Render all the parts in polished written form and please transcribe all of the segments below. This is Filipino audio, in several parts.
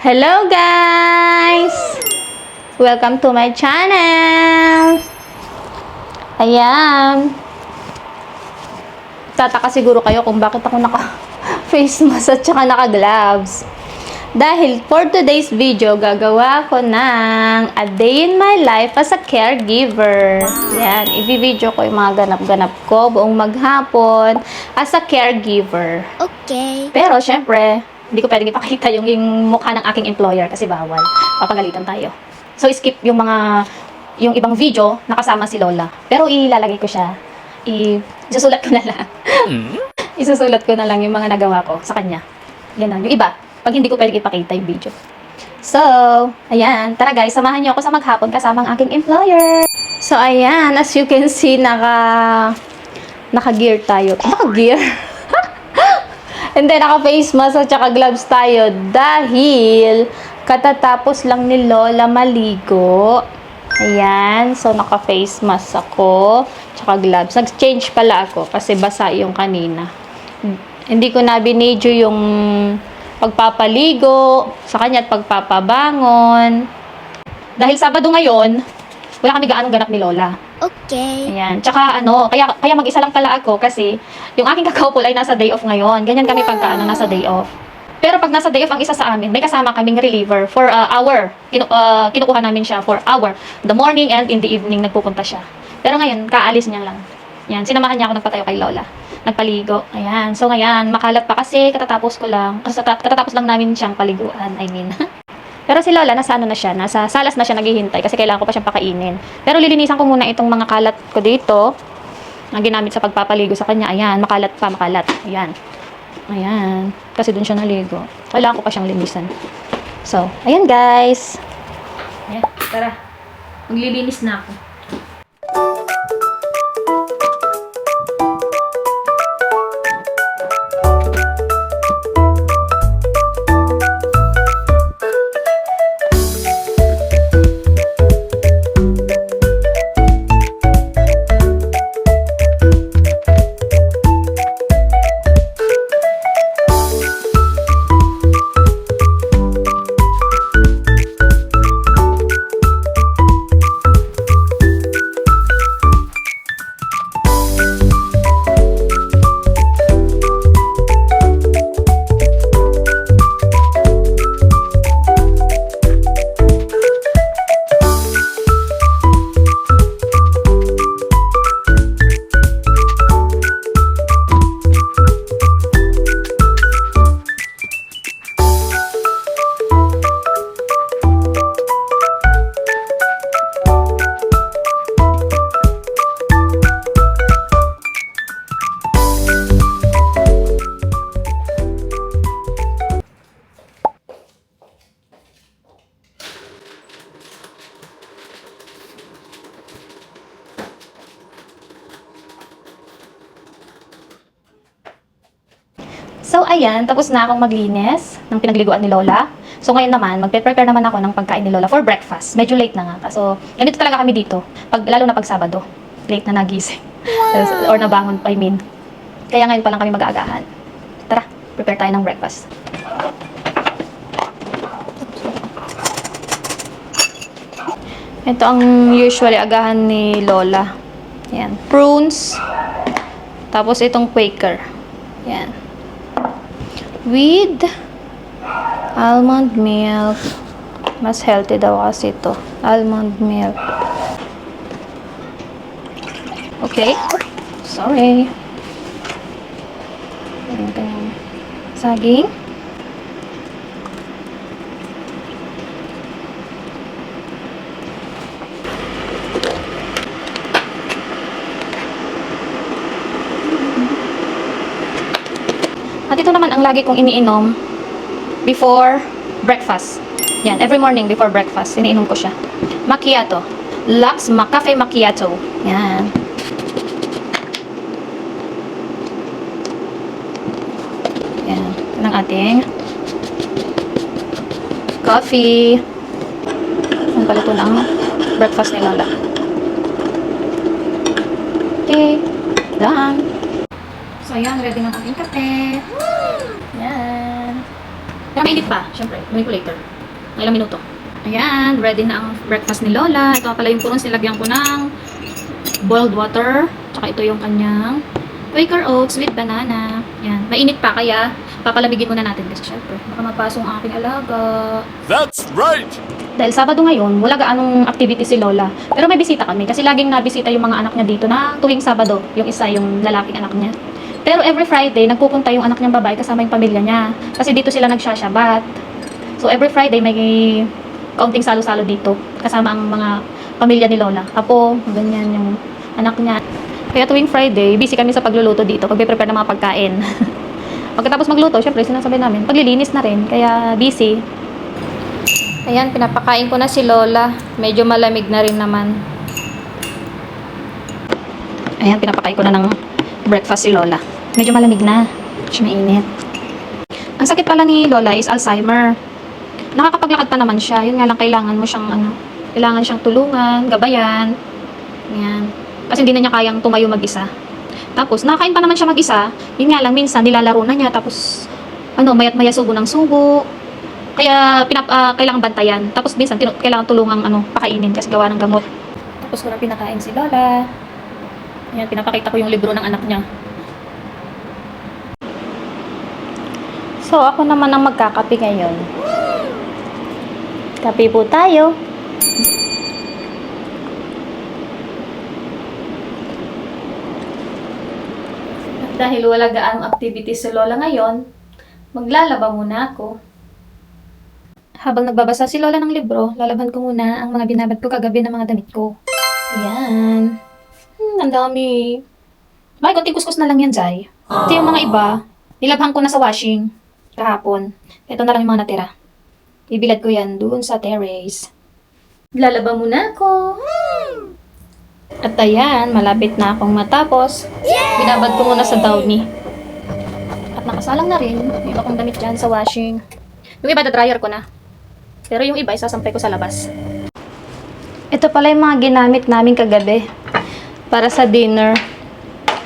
Hello guys! Welcome to my channel! Ayan. Tataka siguro kayo kung bakit ako naka-face mask at saka naka-gloves. Dahil for today's video, gagawa ko ng a day in my life as a caregiver. Yan, i-video ko yung mga ganap-ganap ko buong maghapon as a caregiver. Okay. Pero syempre, hindi ko pwedeng ipakita yung mukha ng aking employer kasi bawal. Papagalitan tayo. So, skip yung yung ibang video na kasama si Lola. Pero ilalagay ko siya. Isusulat ko na lang. Isusulat ko na lang yung mga nagawa ko sa kanya. Yan lang. Yung iba, pag hindi ko pwedeng ipakita yung video. So, ayan. Tara guys, samahan niyo ako sa maghapon kasama ang aking employer. So, ayan. As you can see, naka-gear tayo. Naka-gear? Hindi, naka-face mask at saka gloves tayo dahil katatapos lang ni Lola maligo. Ayan. So, naka-face mask ako tsaka gloves. Nag-change pala ako kasi basa yung kanina. Hindi ko na binidyo yung pagpapaligo sa kanya at pagpapabangon. Dahil Sabado ngayon, wala kami gaanong ganap ni Lola. Okay. Ayan. Tsaka kaya mag-isa lang pala ako kasi yung aking kakaupo ay nasa day off ngayon. Ganyan kami pagka nasa day off. Pero pag nasa day off ang isa sa amin, may kasama kaming reliever for hour. Kinukuha namin siya for hour. The morning and in the evening nagpupunta siya. Pero ngayon, kaalis niya lang. Yan, sinamahan niya ako nagpatayo kay Lola. Nagpaligo. Ayan. So ngayon, makalat pa kasi katatapos ko lang. Kasi katatapos lang namin siyang paliguan. Pero si Lola, nasa nasa salas na siya naghihintay kasi kailangan ko pa siyang pakainin. Pero lilinisan ko muna itong mga kalat ko dito na ginamit sa pagpapaligo sa kanya. Ayan, makalat. Ayan. Ayan. Kasi dun siya naligo. Kailangan ko pa siyang linisan. So, ayan guys. Ayan, tara. Maglilinis na ako. So, ayan, tapos na akong maglinis ng pinagliguan ni Lola. So, ngayon naman, magpe-prepare naman ako ng pagkain ni Lola for breakfast. Medyo late na nga. So, ganito talaga kami dito. Lalo na pag Sabado. Late na nagising. Or nabangon, I mean. Kaya ngayon pa lang kami mag-aagahan. Tara, prepare tayo ng breakfast. Ito ang usually agahan ni Lola. Ayan, prunes. Tapos itong Quaker. Ayan. With almond milk. Mas healthy daw kasi ito. Almond milk. Okay. Sorry. Ayan kanyang saging. At ito naman ang lagi kong iniinom before breakfast. Yan, every morning before breakfast, iniinom ko siya. Macchiato. Lux Cafe Macchiato. Yan. Yan. Ito ang ating coffee. Ang palito ng breakfast ni Lola. Okay. Done. So, ayan. Ready ng ating kape. Yan. Pero mainit pa, syempre. Gawin ko later. Mga ilang minuto. Ayan, ready na ang breakfast ni Lola. Ito pala yung purong nilagyan ko ng boiled water. Tsaka ito yung kanyang Quaker Oats with banana. Yan. Mainit pa, kaya papalamigin muna natin kasi syempre baka mapasok ang aking alaga. That's right! Dahil Sabado ngayon, wala gaanong activity si Lola. Pero may bisita kami kasi laging nabisita yung mga anak niya dito na tuwing Sabado. Yung isa, yung lalaking anak niya. Pero every Friday, nagpupunta yung anak niyang babae kasama yung pamilya niya. Kasi dito sila nagsasyabat. So every Friday, may kaunting salo-salo dito. Kasama ang mga pamilya ni Lola. Apo, ganyan yung anak niya. Kaya tuwing Friday, busy kami sa pagluluto dito. Pag-prepare ng mga pagkain. Pagkatapos magluto, syempre sinasabi namin, paglilinis na rin. Kaya busy. Ayan, pinapakain ko na si Lola. Medyo malamig na rin naman. Ayan, pinapakain ko na ng breakfast si Lola. Medyo malamig na. Medyo mainit. Ang sakit pala ni Lola is Alzheimer. Nakakapaglakad pa naman siya. Yun nga lang, kailangan mo siyang, kailangan siyang tulungan, gabayan. Ayan. Kasi hindi na niya kayang tumayo mag-isa. Tapos, nakakain pa naman siya mag-isa. Yun nga lang, minsan, nilalaro na niya. Tapos, mayat-maya subo ng subo. Kaya, kailangan bantayan. Tapos, minsan, kailangan tulungang, pakainin kasi gawa ng gamot. Tapos, ko na pinakain si Lola. Ayan, pinapakita ko yung libro ng anak niya. So, ako naman ang magkakape ngayon. Kape po tayo. At dahil wala gaanong activities si Lola ngayon, maglalaba muna ako. Habang nagbabasa si Lola ng libro, lalaban ko muna ang mga binabad ko kagabi ng mga damit ko. Ayan. Ang dami. May konting kuskus na lang yan, Jai. Ito yung mga iba, nilabhan ko na sa washing kahapon. Ito na lang yung mga natira. Ibilad ko yan doon sa terrace. Lalaba muna ako. At ayan, malapit na akong matapos. Binabad ko muna sa Downy. At nakasalang na rin. May iba kong damit dyan sa washing. Yung iba, dryer ko na. Pero yung iba, isasampay ko sa labas. Ito pala yung mga ginamit namin kagabi. Para sa dinner.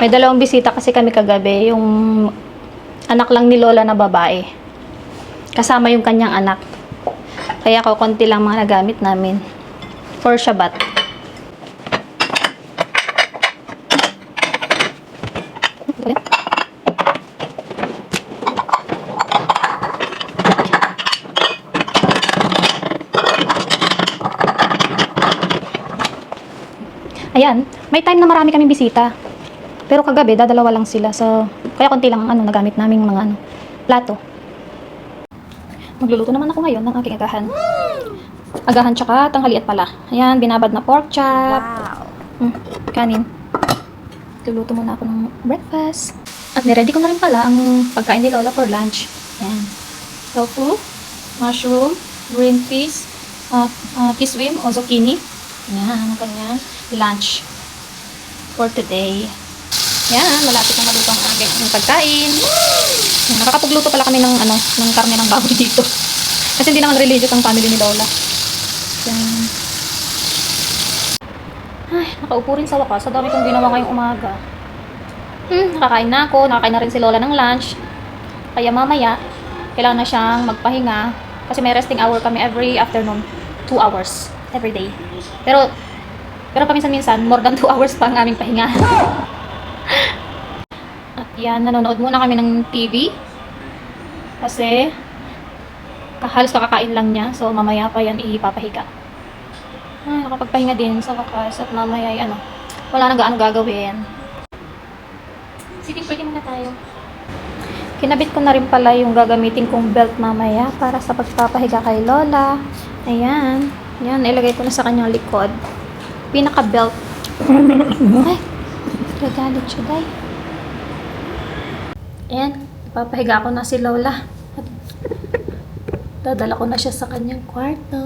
May dalawang bisita kasi kami kagabi. Yung anak lang ni Lola na babae. Kasama yung kanyang anak. Kaya konti lang mga nagamit namin. For Shabbat. Ayan, may time na marami kaming bisita. Pero kagabi, dadalawa lang sila. So, kaya konti lang ang nagamit naming mga plato. Magluluto naman ako ngayon ng aking agahan. Agahan tsaka tanghalian pala. Ayan, binabad na pork chop. Wow. Kanin. Luluto muna ako ng breakfast. At niready ko na rin pala ang pagkain ni Lola for lunch. Ayan. Tofu, mushroom, green peas, kiswim o zucchini. Ayan, ang kanyang lunch for today. Yan, malapit na maluto ang aking pagkain. Yan, nakakapagluto pala kami ng karne ng baboy dito. Kasi hindi naman religious ang family ni Lola. Yan. Ay, nakaupo rin sa wakas. Sa dami kong ginawa ngayong umaga. Nakakain na ako. Nakakain na rin si Lola ng lunch. Kaya mamaya, kailangan na siyang magpahinga. Kasi may resting hour kami every afternoon. 2 hours. Every day. Pero paminsan-minsan, more than 2 hours pa ang aming pahinga. At yan, nanonood muna kami ng TV. Kasi, halos kakakain lang niya. So, mamaya pa yan ipapahiga. Ay, nakapagpahinga din sa wakas. At mamaya ay wala nang gaano gagawin. Sige, pwede muna tayo. Kinabit ko na rin pala yung gagamitin kong belt mamaya para sa pagpapahiga kay Lola. Ayan. Yan, ilagay ko na sa kanyang likod. Pinaka-belt. Ay, gagalit siya, day. Ayan, ipapahiga ko na si Lola. At dadala ko na siya sa kanyang kwarto.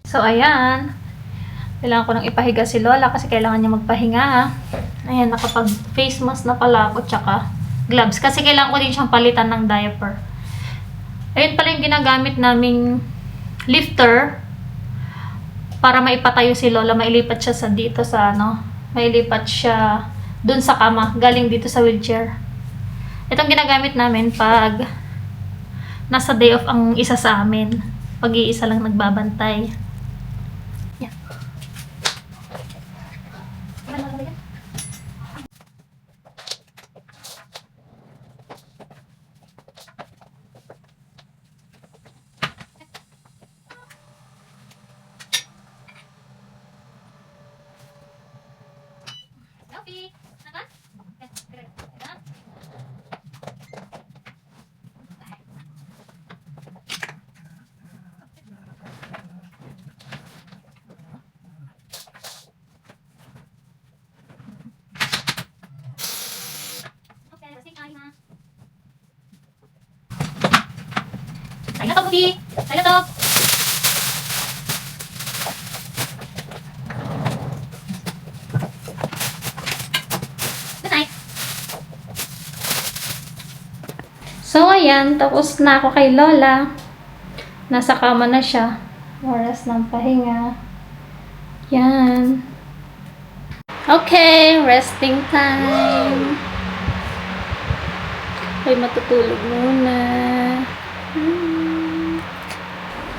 So, ayan. Kailangan ko nang ipahiga si Lola kasi kailangan niya magpahinga. Ayan, nakapag-face mask na pala ako tsaka gloves. Kasi kailangan ko din siyang palitan ng diaper. Ayun pala yung ginagamit naming lifter para maipatayo si Lola. Mailipat siya sa dito sa May lipat siya dun sa kama, galing dito sa wheelchair. Itong ginagamit namin pag nasa day off ang isa sa amin. Pag-iisa lang nagbabantay. Yan. Selfie! Naga? Okay, kasi kain na. Kain na to, Bubi! Kain na to! Good night! So, ayan. Tapos na ako kay Lola. Nasa kama na siya. Oras ng pahinga. Yan. Okay, resting time. Ay, matutulog muna.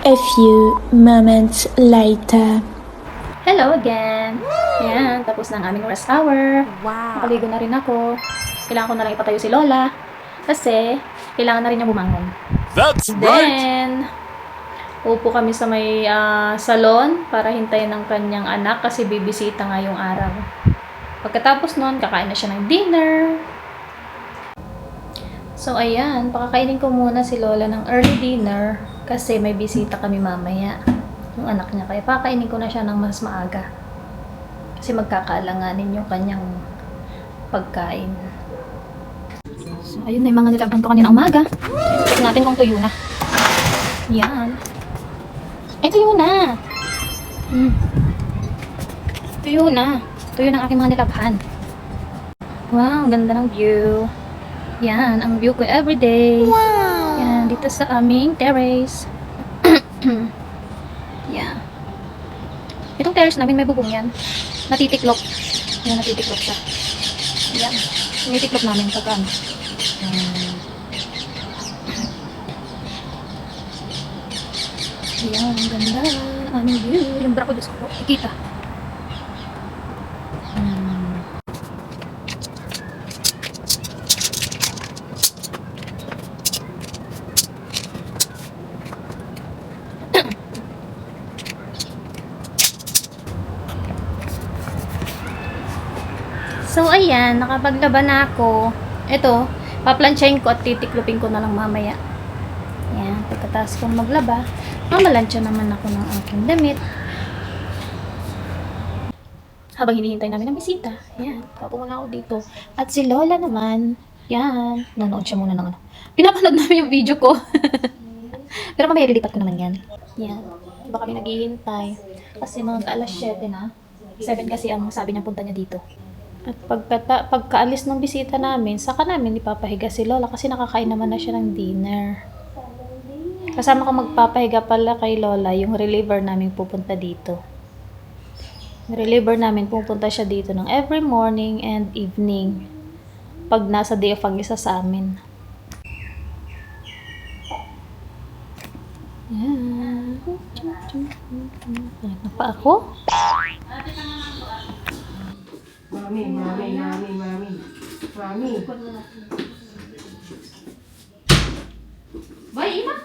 A few moments later. Hello again. Yan, tapos na ang aming rest hour. Wow. Nakaligo na rin ako. Kailangan ko na lang ipatayo si Lola. Kasi, kailangan na rin niya bumangon. That's right! Then, upo kami sa may salon para hintayin ng kanyang anak kasi bibisita ngayong araw. Pagkatapos nun, kakain na siya ng dinner. So, ayan, pakakainin ko muna si Lola ng early dinner kasi may bisita kami mamaya. Yung anak niya. Kaya pakakainin ko na siya ng mas maaga. Kasi magkakaalanganin yung kanyang pagkain. So, ayun na yung mga nilaban ko kanina umaga. Check natin kung tuyo na. Yan. Ay, tuyo na. Tuyo na. Tuyo ng aking mga nilabhan. Wow, ganda ng view. Yan, ang view ko everyday. Wow! Yan, dito sa aming terrace. Yan. Itong terrace namin may bubong yan. Natitiklop. Yan, natitiklop siya. Yan. Tinitiklop namin pag ano. Yan, ang ganda. Aming view. Yung bra ko, Diyos ko. Ikita. So, ayan, nakapaglaba na ako. Ito, paplansyahin ko at titiklopin ko na lang mamaya. Ayan, pagkatapos kong maglaba, mamalansya naman ako ng aking damit. Habang hinihintay namin ang bisita, ayan, papo muna ako dito. At si Lola naman, yan, nanonood siya muna ng ano. Pinapanood namin yung video ko. Pero mamaya lilipat ko naman yan. Yan, iba kami naghihintay. Kasi mga alas 7 na. 7 kasi ang sabi niya punta niya dito. At pagkaalis ng bisita namin, saka namin ipapahiga si Lola kasi nakakain naman na siya ng dinner. Kasama ko magpapahiga pala kay Lola, yung reliever namin pupunta dito. Yung reliever namin pupunta siya dito ng every morning and evening. Pag nasa day of ang isa sa amin. Yan. Ano pa ako? Mami. Bye, Ima!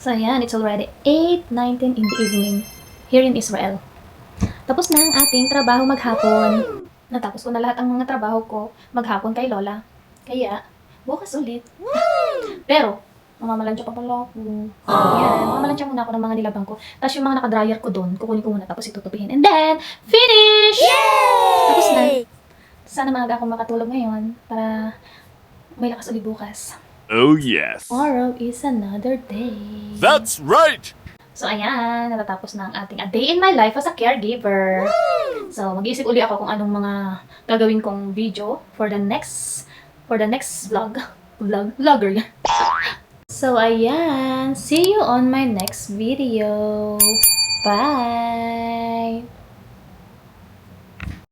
So, yan. It's already 8:19 in the evening here in Israel. Tapos na ang ating trabaho maghapon. Natapos ko na lahat ang mga trabaho ko maghapon kay Lola. Kaya, bukas ulit. Pero, mamamalansya pa pala ako. Yan, mamamalansya muna ako ng mga nilabang ko. Tapos yung mga nakadryer ko doon, kukunin ko muna tapos itutupihin. And then, finish! Yay! Tapos na. Sana maaga akong makatulog ngayon para may lakas ulit bukas. Oh yes. Tomorrow is another day. That's right! So, ayan, natatapos na ang ating a day in my life as a caregiver. So, mag-iisip uli ako kung anong mga gagawin kong video for for the next vlogger yan. So, ayan. See you on my next video. Bye!